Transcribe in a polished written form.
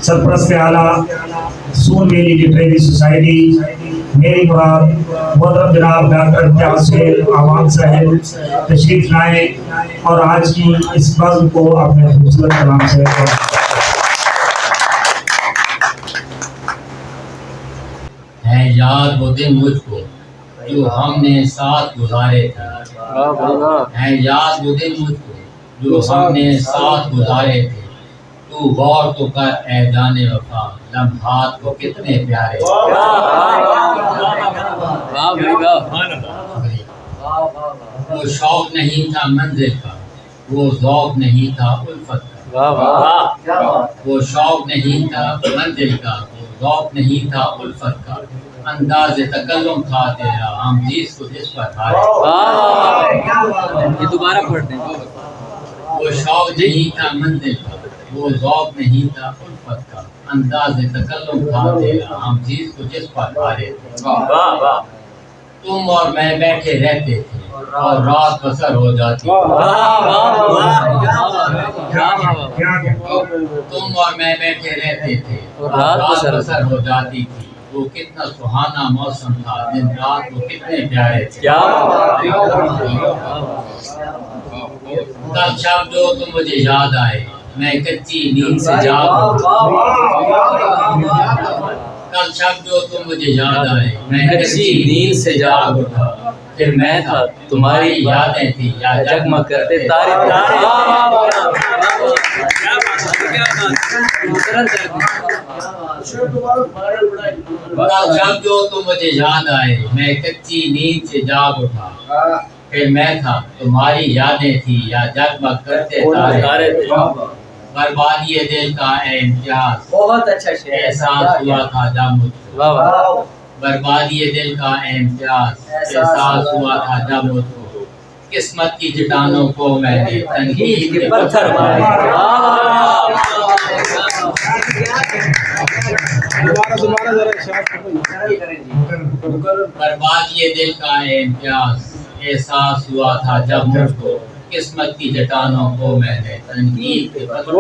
سرپرست اعلیٰ سون valley literary society میری مراد محترم جناب ڈاکٹر امتیاز حسین اعوان صاحب تشریف لائیں اور آج کی اس بزم کو اپنے خوبصورت کلام سے ہے یاد وہ دن مجھ کو جو ہم نے ساتھ گزارے تھے، ہے یاد وہ دن مجھ کو جو ہم نے ساتھ گزارے تھے، تو غور تو کر اے جان وفا لمحات کو کتنے پیارے تھے۔ وہ شوق نہیں تھا منزل کا، وہ ذوق نہیں تھا الفت کا، وہ شوق نہیں تھا منزل کا، وہ ذوق نہیں تھا الفت کا، انداز تکلم تھا تیرا ہم جس کو جس پر ہارے۔ یہ دوبارہ پڑھتے ہیں۔ وہ شوق نہیں تھا منزل کا، وہ ذوق نہیں تھا الفت کا، انداز تکلم تھا تیرا ہم جس کو جس پر ہارے تھے۔ تم اور میں بیٹھے رہتے تھے اور رات بسر ہو جاتی تھی، تم اور میں بیٹھے رہتے تھے اور رات بسر ہو جاتی تھی، وہ کتنا سہانا موسم تھا، دن رات وہ کتنے پیارے تھے۔ کل شب جو تم مجھے یاد آئے میں کچی نیند سے جاگ اٹھا، کل شب جو تم مجھے یاد آئے میں کچی نیند سے جاگ اٹھا، پھر میں تھا تمہاری یادیں تھی یا جگمگ کرتے تارے تھے۔ کل شب جو تم مجھے یاد آئے میں کچی نیند سے جاگ اٹھا، پھر میں تھا تمہاری یادیں تھی یا جگمگ کرتے تارے تھے۔ بربادی دل کا اے امتیاز بہت اچھا شعر، احساس ہوا تھا جب مجھ کو، بربادی دل کا اے امتیاز احساس ہوا تھا جب مجھ کو، قسمت کی چٹانوں کو میں نے تنقید کے پتھر مارے۔ بربادی دل کا اے امتیاز احساس ہوا تھا جب مجھ کو، قسمت کی چٹانوں کو میں نے تنقید کے پتھر